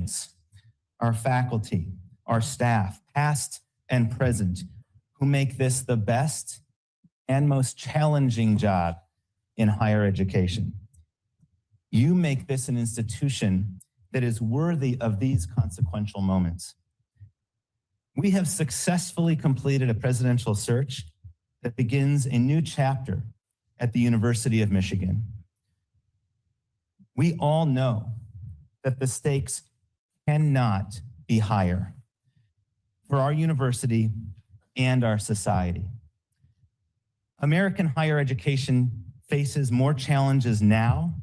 students, our faculty, our staff, past and present, who make this the best and most challenging job in higher education. You make this an institution that is worthy of these consequential moments. We have successfully completed a presidential search that begins a new chapter at the University of Michigan. We all know that the stakes cannot be higher for our university and our society. American higher education faces more challenges now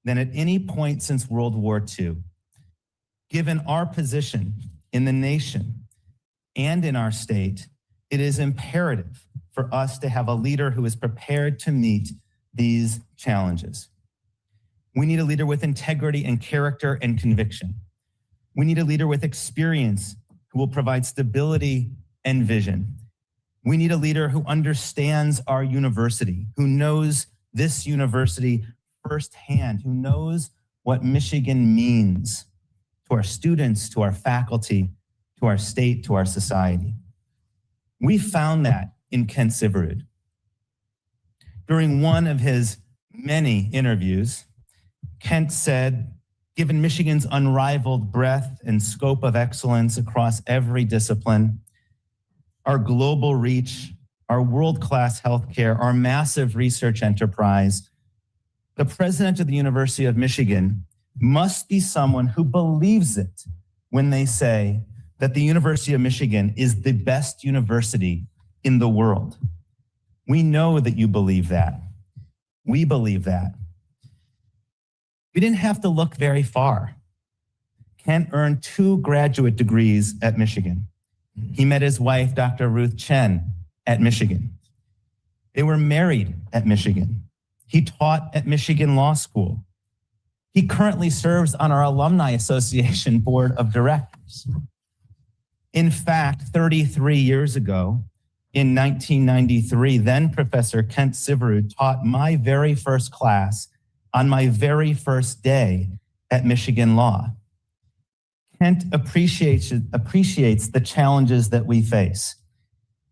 than at any point since World War II. Given our position in the nation and in our state, it is imperative for us to have a leader who is prepared to meet these challenges. We need a leader with integrity and character and conviction. We need a leader with experience who will provide stability and vision. We need a leader who understands our university, who knows this university firsthand, who knows what Michigan means to our students, to our faculty, to our state, to our society. We found that in Kent Syverud. During one of his many interviews, Kent said, given Michigan's unrivaled breadth and scope of excellence across every discipline, our global reach, our world-class healthcare, our massive research enterprise, the president of the University of Michigan must be someone who believes it when they say that the University of Michigan is the best university in the world. We know that you believe that. We believe that. We didn't have to look very far. Kent earned 2 graduate degrees at Michigan. He met his wife, Dr. Ruth Chen, at Michigan. They were married at Michigan. He taught at Michigan Law School. He currently serves on our Alumni Association Board of Directors. In fact, 33 years ago, in 1993, then Professor Kent Syverud taught my very first class on my very first day at Michigan Law. Kent appreciates the challenges that we face.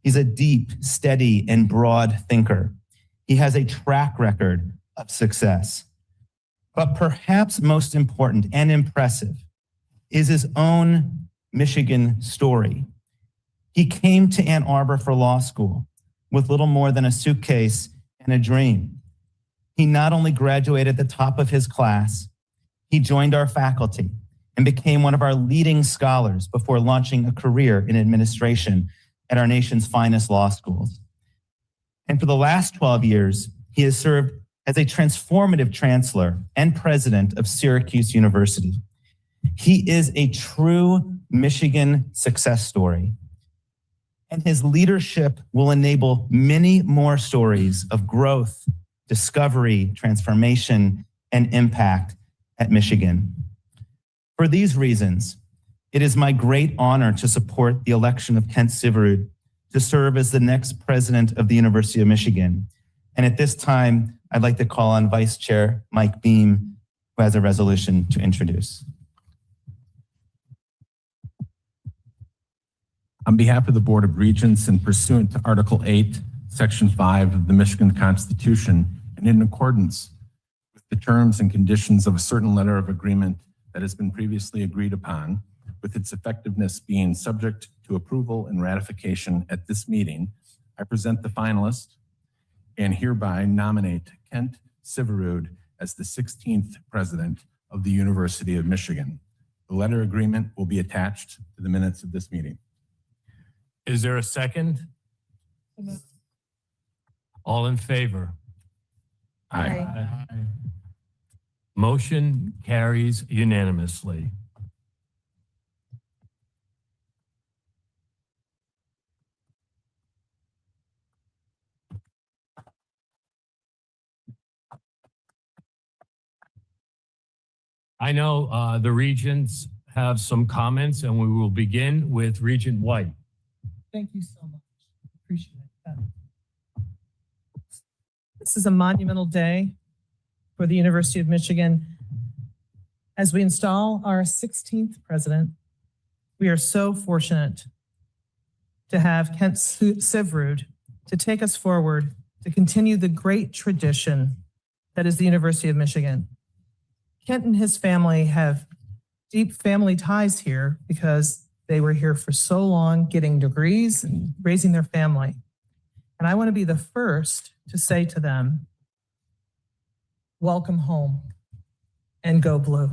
He's a deep, steady, and broad thinker. He has a track record of success. But perhaps most important and impressive is his own Michigan story. He came to Ann Arbor for law school with little more than a suitcase and a dream. He not only graduated at the top of his class, he joined our faculty and became one of our leading scholars before launching a career in administration at our nation's finest law schools. And for the last 12 years, he has served as a transformative chancellor and president of Syracuse University. He is a true Michigan success story, and his leadership will enable many more stories of growth, discovery, transformation, and impact at Michigan. For these reasons, it is my great honor to support the election of Kent Syverud to serve as the next president of the University of Michigan. And at this time, I'd like to call on Vice Chair Mike Beam, who has a resolution to introduce. On behalf of the Board of Regents and pursuant to Article 8, Section 5 of the Michigan Constitution, and in accordance with the terms and conditions of a certain letter of agreement that has been previously agreed upon, with its effectiveness being subject to approval and ratification at this meeting, I present the finalist and hereby nominate Kent Syverud as the 16th president of the University of Michigan. The letter agreement will be attached to the minutes of this meeting. Is there a second? All in favor? Aye. Motion carries unanimously. I know the Regents have some comments, and we will begin with Regent White. Thank you so much. Appreciate that. This is a monumental day for the University of Michigan. As we install our 16th president, we are so fortunate to have Kent Syverud to take us forward to continue the great tradition that is the University of Michigan. Kent and his family have deep family ties here because they were here for so long getting degrees and raising their family. And I want to be the first to say to them, welcome home and go blue.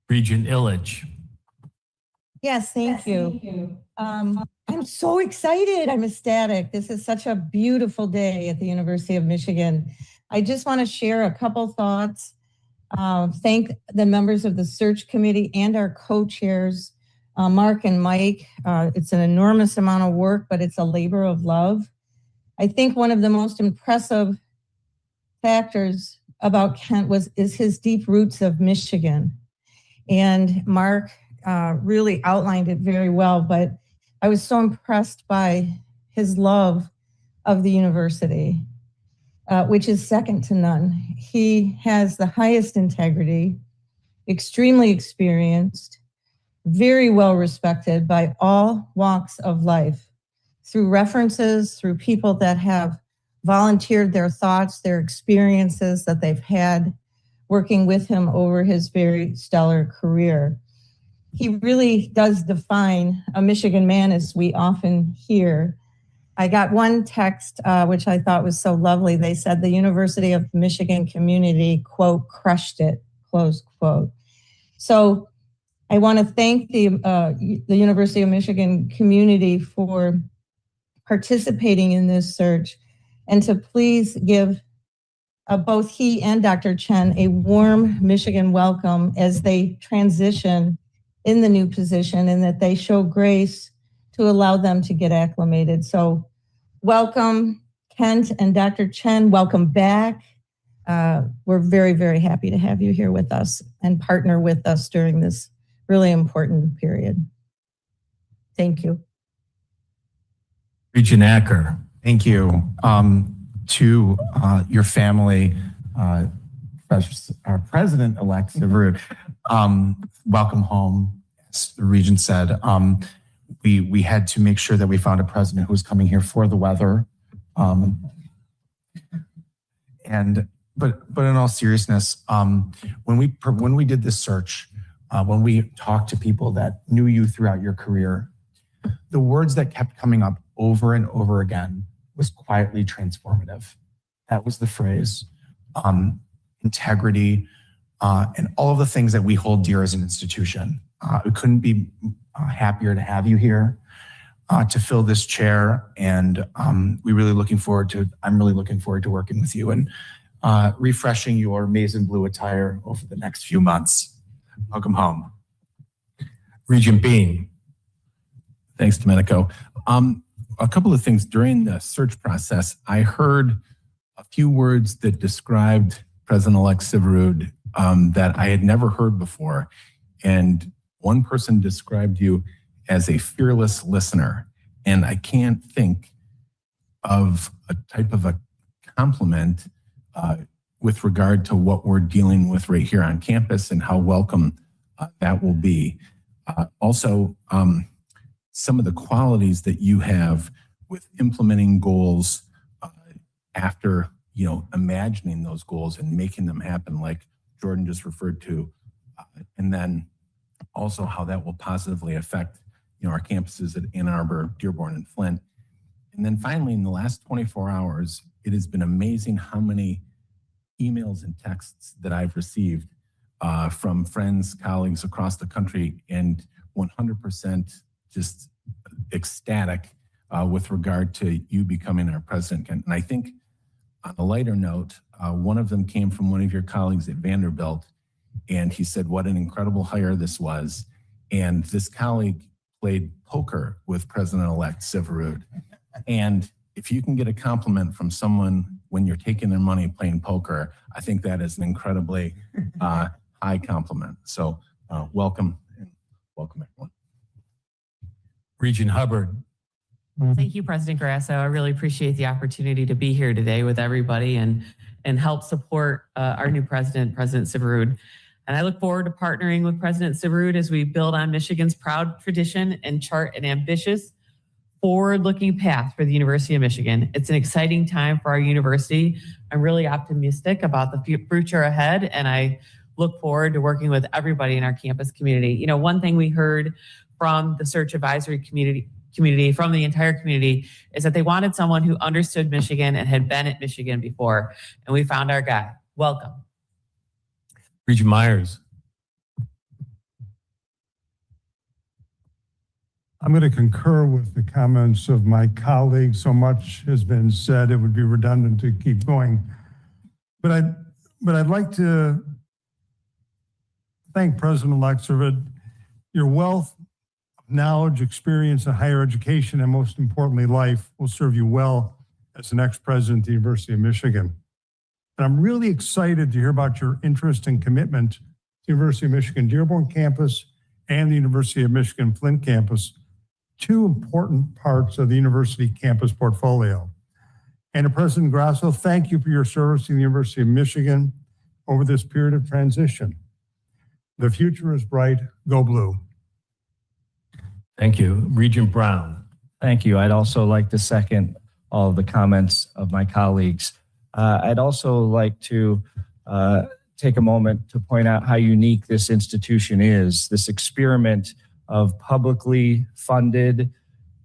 Regent Illich. Yes, thank you. I'm so excited. I'm ecstatic. This is such a beautiful day at the University of Michigan. I just want to share a couple thoughts. Thank the members of the search committee and our co-chairs, Mark and Mike. It's an enormous amount of work, but it's a labor of love. I think one of the most impressive factors about Kent is his deep roots of Michigan. And Mark really outlined it very well, but I was so impressed by his love of the university, which is second to none. He has the highest integrity, extremely experienced, very well respected by all walks of life, through references, through people that have volunteered their thoughts, their experiences that they've had working with him over his very stellar career. He really does define a Michigan man, as we often hear. I got one text, which I thought was so lovely. They said the University of Michigan community, quote, crushed it, close quote. So I want to thank the University of Michigan community for participating in this search, and to please give both he and Dr. Chen a warm Michigan welcome as they transition in the new position, and that they show grace to allow them to get acclimated. So welcome, Kent and Dr. Chen, welcome back. We're very, very happy to have you here with us and partner with us during this really important period. Thank you. Regent Acker. Thank you. To your family, our President-elect Syverud, welcome home. As the Regent said, we had to make sure that we found a president who was coming here for the weather. But in all seriousness, when we did this search, when we talked to people that knew you throughout your career, the words that kept coming up over and over again was quietly transformative. That was the phrase. Integrity, and all of the things that we hold dear as an institution. We couldn't be happier to have you here to fill this chair, and I'm really looking forward to working with you and refreshing your maize and blue attire over the next few months. Welcome home. Regent Bean. Thanks, Domenico. A couple of things during the search process, I heard a few words that described President-elect Syverud that I had never heard before. And one person described you as a fearless listener. And I can't think of a type of a compliment with regard to what we're dealing with right here on campus and how welcome that will be. Also, some of the qualities that you have with implementing goals after, imagining those goals and making them happen, like Jordan just referred to, and then also how that will positively affect, our campuses at Ann Arbor, Dearborn, and Flint. And then finally, in the last 24 hours, it has been amazing how many emails and texts that I've received from friends, colleagues across the country, and 100% just ecstatic with regard to you becoming our president. And I think on a lighter note, one of them came from one of your colleagues at Vanderbilt, and he said what an incredible hire this was. And this colleague played poker with President-elect Syverud. And if you can get a compliment from someone when you're taking their money playing poker, I think that is an incredibly high compliment. So welcome, and welcome everyone. Regent Hubbard. Thank you, President Grasso. I really appreciate the opportunity to be here today with everybody and and help support our new president, President Syverud. And I look forward to partnering with President Syverud as we build on Michigan's proud tradition and chart an ambitious, forward-looking path for the University of Michigan. It's an exciting time for our university. I'm really optimistic about the future ahead, and I look forward to working with everybody in our campus community. You know, one thing we heard from the search advisory community, from the entire community, is that they wanted someone who understood Michigan and had been at Michigan before, and we found our guy. Welcome. Regent Myers. I'm going to concur with the comments of my colleagues. So much has been said, it would be redundant to keep going. But I'd like to thank President-elect Syverud. Your wealth of knowledge, experience in higher education, and most importantly, life will serve you well as the next president of the University of Michigan. And I'm really excited to hear about your interest and commitment to the University of Michigan Dearborn campus and the University of Michigan Flint campus, two important parts of the university campus portfolio. And to President Grasso, thank you for your service to the University of Michigan over this period of transition. The future is bright. Go blue. Thank you. Regent Brown. Thank you. I'd also like to second all of the comments of my colleagues. I'd also like to take a moment to point out how unique this institution is, this experiment of publicly funded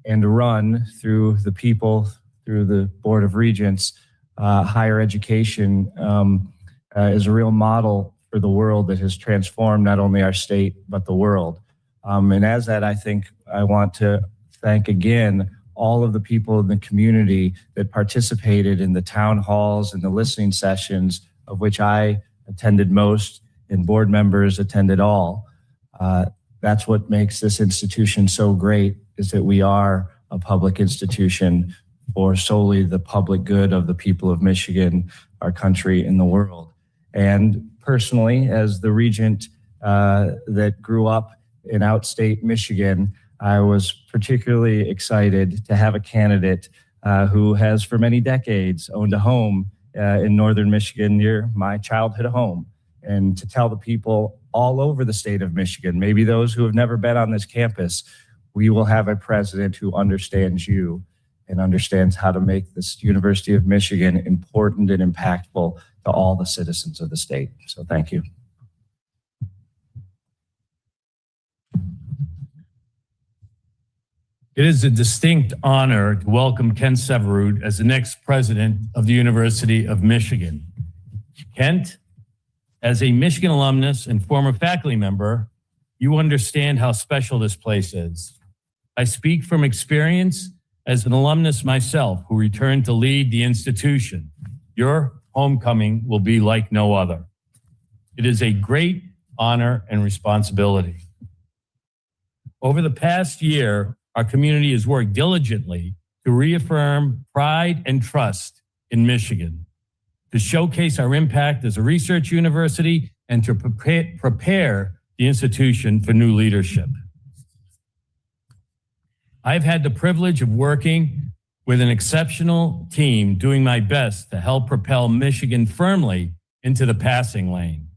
and run through the people, through the Board of Regents. Higher education is a real model for the world that has transformed not only our state, but the world. And as that, I think I want to thank again all of the people in the community that participated in the town halls and the listening sessions, of which I attended most and board members attended all. That's what makes this institution so great, is that we are a public institution for solely the public good of the people of Michigan, our country, and the world. And personally, as the regent that grew up in outstate Michigan, I was particularly excited to have a candidate who has for many decades owned a home in northern Michigan near my childhood home, and to tell the people all over the state of Michigan, maybe those who have never been on this campus, we will have a president who understands you and understands how to make this University of Michigan important and impactful to all the citizens of the state. So thank you. It is a distinct honor to welcome Kent Syverud as the next president of the University of Michigan. Kent, as a Michigan alumnus and former faculty member, you understand how special this place is. I speak from experience as an alumnus myself who returned to lead the institution. Your homecoming will be like no other. It is a great honor and responsibility. Over the past year, our community has worked diligently to reaffirm pride and trust in Michigan, to showcase our impact as a research university, and to prepare the institution for new leadership. I've had the privilege of working with an exceptional team, doing my best to help propel Michigan firmly into the passing lane.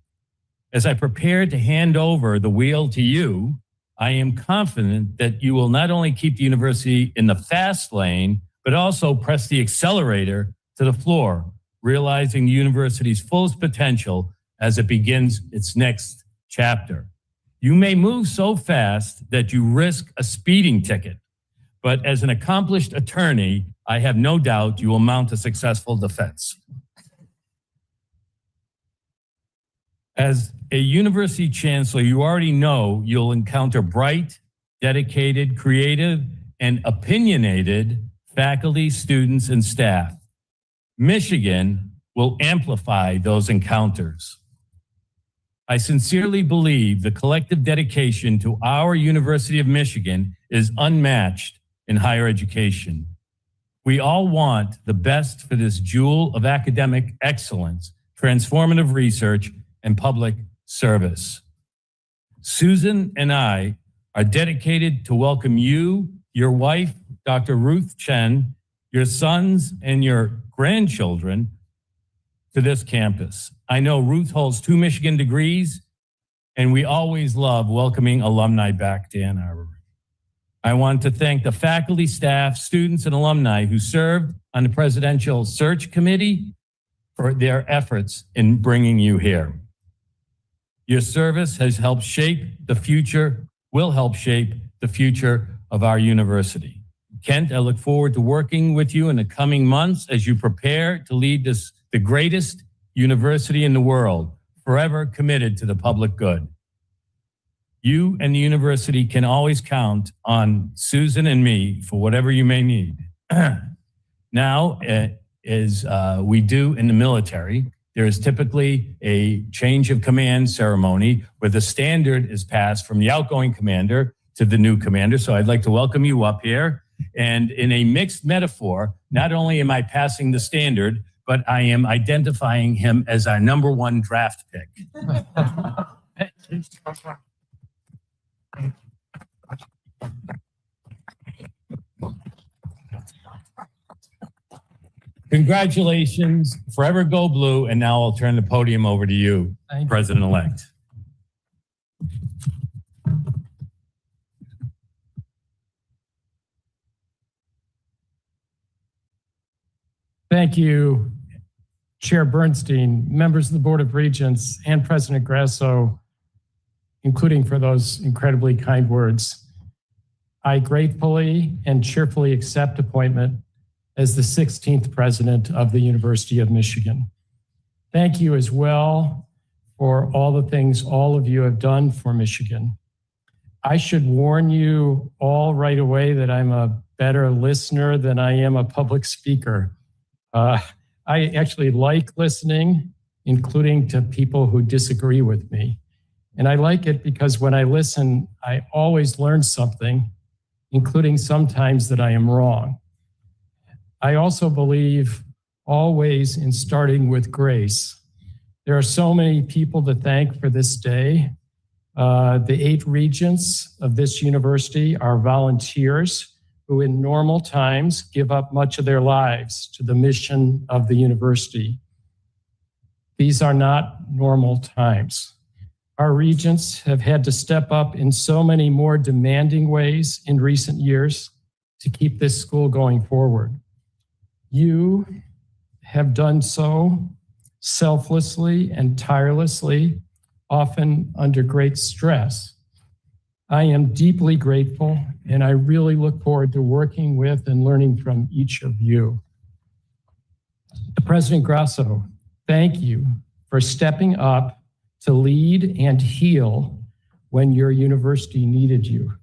As I prepare to hand over the wheel to you, I am confident that you will not only keep the university in the fast lane, but also press the accelerator to the floor, realizing the university's fullest potential as it begins its next chapter. You may move so fast that you risk a speeding ticket, but as an accomplished attorney, I have no doubt you will mount a successful defense. As a university chancellor, you already know you'll encounter bright, dedicated, creative, and opinionated faculty, students, and staff. Michigan will amplify those encounters. I sincerely believe the collective dedication to our University of Michigan is unmatched in higher education. We all want the best for this jewel of academic excellence, transformative research, and public service. Susan and I are dedicated to welcome you, your wife, Dr. Ruth Chen, your sons and your grandchildren to this campus. I know Ruth holds 2 Michigan degrees, and we always love welcoming alumni back to Ann Arbor. I want to thank the faculty, staff, students, and alumni who served on the Presidential Search Committee for their efforts in bringing you here. Your service has helped shape the future, will help shape the future of our university. Kent, I look forward to working with you in the coming months as you prepare to lead the greatest university in the world, forever committed to the public good. You and the university can always count on Susan and me for whatever you may need. Now, as we do in the military, there is typically a change of command ceremony where the standard is passed from the outgoing commander to the new commander. So I'd like to welcome you up here. And in a mixed metaphor, not only am I passing the standard, but I am identifying him as our #1 draft pick. Congratulations, forever go blue. And now I'll turn the podium over to you, President-elect. Thank you, Chair Bernstein, members of the Board of Regents, and President Grasso, including for those incredibly kind words. I gratefully and cheerfully accept appointment as the 16th president of the University of Michigan. Thank you as well for all the things all of you have done for Michigan. I should warn you all right away that I'm a better listener than I am a public speaker. I actually like listening, including to people who disagree with me. And I like it because when I listen, I always learn something, including sometimes that I am wrong. I also believe always in starting with grace. There are so many people to thank for this day. The 8 regents of this university are volunteers who in normal times give up much of their lives to the mission of the university. These are not normal times. Our regents have had to step up in so many more demanding ways in recent years to keep this school going forward. You have done so selflessly and tirelessly, often under great stress. I am deeply grateful, and I really look forward to working with and learning from each of you. President Grasso, thank you for stepping up to lead and heal when your university needed you.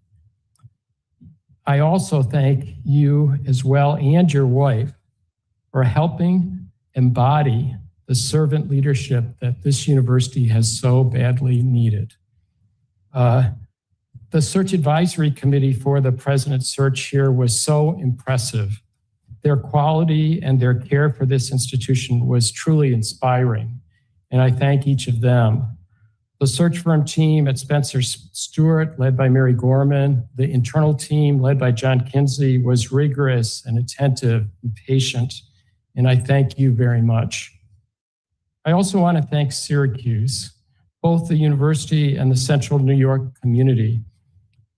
I also thank you as well and your wife for helping embody the servant leadership that this university has so badly needed. The Search Advisory Committee for the President's Search here was so impressive. Their quality and their care for this institution was truly inspiring, and I thank each of them. The search firm team at Spencer Stewart, led by Mary Gorman, the internal team led by John Kinsey, was rigorous and attentive and patient, and I thank you very much. I also want to thank Syracuse, both the university and the Central New York community.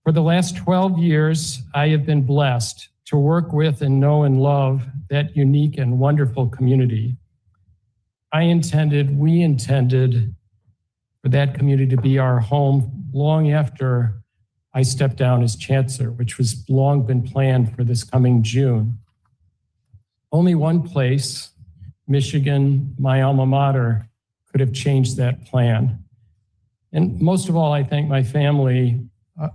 For the last 12 years, I have been blessed to work with and know and love that unique and wonderful community. We intended for that community to be our home long after I stepped down as Chancellor, which was long been planned for this coming June. Only one place, Michigan, my alma mater, could have changed that plan. And most of all, I thank my family,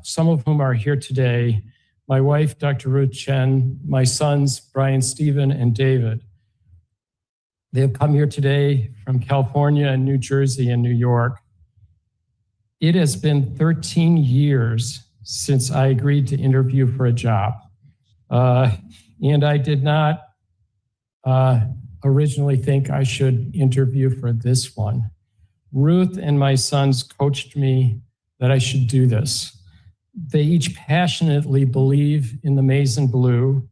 some of whom are here today, my wife, Dr. Ruth Chen, my sons, Brian, Stephen, and David. They have come here today from California and New Jersey and New York. It has been 13 years since I agreed to interview for a job. And I did not originally think I should interview for this one. Ruth and my sons coached me that I should do this. They each passionately believe in the maize and blue,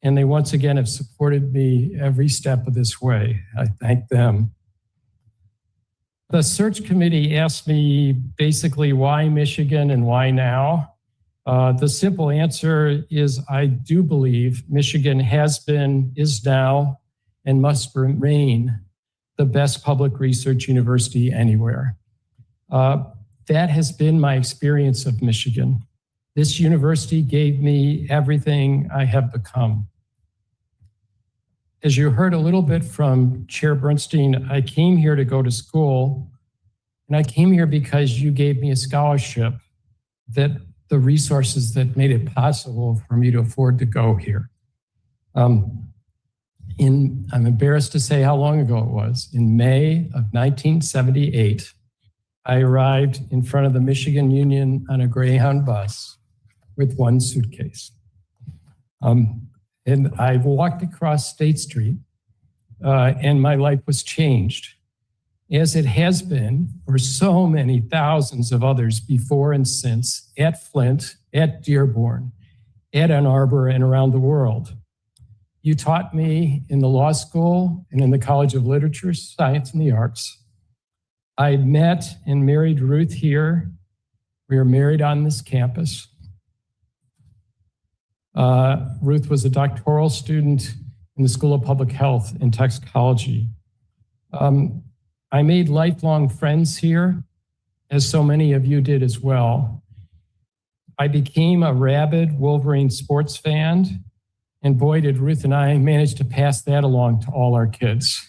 and they once again have supported me every step of this way. I thank them. The search committee asked me basically why Michigan and why now. The simple answer is I do believe Michigan has been, is now, and must remain the best public research university anywhere. That has been my experience of Michigan. This university gave me everything I have become. As you heard a little bit from Chair Bernstein, I came here to go to school, and I came here because you gave me a scholarship, that the resources that made it possible for me to afford to go here. I'm embarrassed to say how long ago it was. In May of 1978, I arrived in front of the Michigan Union on a Greyhound bus with one suitcase. And I walked across State Street, and my life was changed, as it has been for so many thousands of others before and since, at Flint, at Dearborn, at Ann Arbor, and around the world. You taught me in the law school and in the College of Literature, Science, and the Arts. I met and married Ruth here. We were married on this campus. Ruth was a doctoral student in the School of Public Health and Toxicology. I made lifelong friends here, as so many of you did as well. I became a rabid Wolverine sports fan, and boy, did Ruth and I manage to pass that along to all our kids.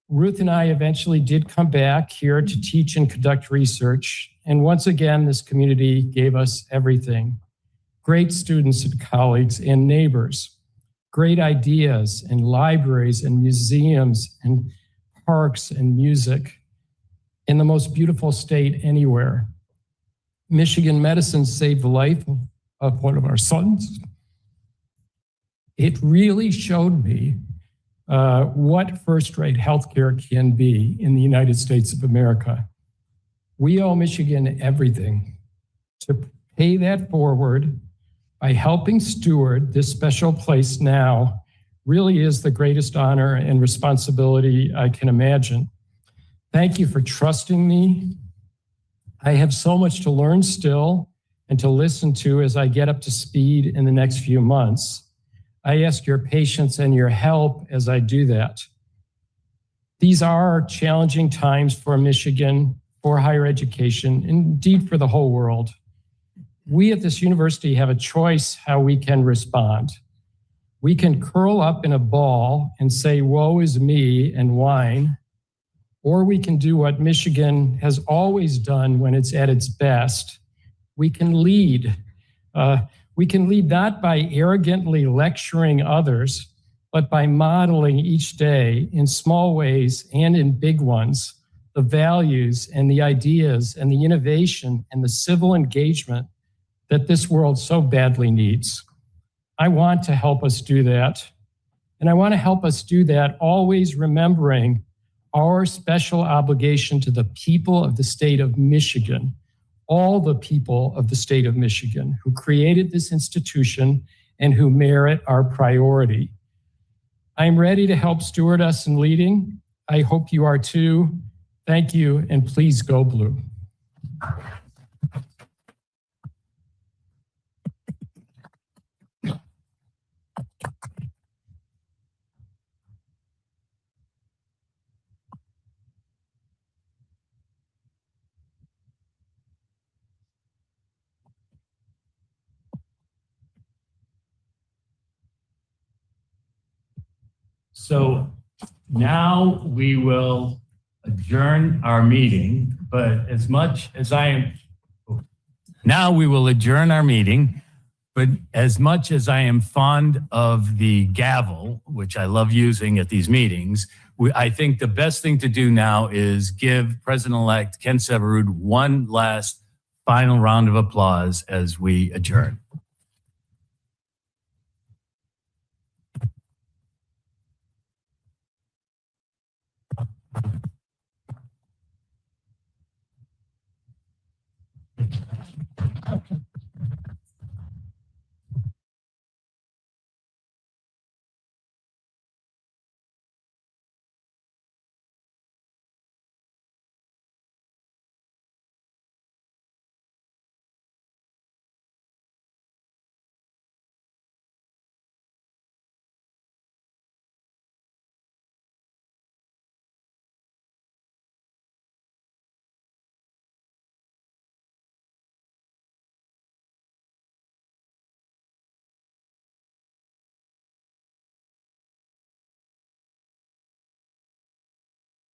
Ruth and I eventually did come back here to teach and conduct research, and once again, this community gave us everything. Great students and colleagues and neighbors, great ideas and libraries and museums and parks and music, in the most beautiful state anywhere. Michigan medicine saved the life of one of our sons. It really showed me what first-rate healthcare can be in the United States of America. We owe Michigan everything. To pay that forward by helping steward this special place now really is the greatest honor and responsibility I can imagine. Thank you for trusting me. I have so much to learn still and to listen to as I get up to speed in the next few months. I ask your patience and your help as I do that. These are challenging times for Michigan, for higher education, indeed for the whole world. We at this university have a choice how we can respond. We can curl up in a ball and say, woe is me, and whine, or we can do what Michigan has always done when it's at its best. We can lead. We can lead not by arrogantly lecturing others, but by modeling each day in small ways and in big ones, the values and the ideas and the innovation and the civil engagement that this world so badly needs. I want to help us do that. And I want to help us do that always remembering our special obligation to the people of the state of Michigan, all the people of the state of Michigan who created this institution and who merit our priority. I'm ready to help steward us in leading. I hope you are too. Thank you, and please go blue. So now we will adjourn our meeting, but as much as I am fond of the gavel, which I love using at these meetings, I think the best thing to do now is give President-elect Ken Syverud one last final round of applause as we adjourn.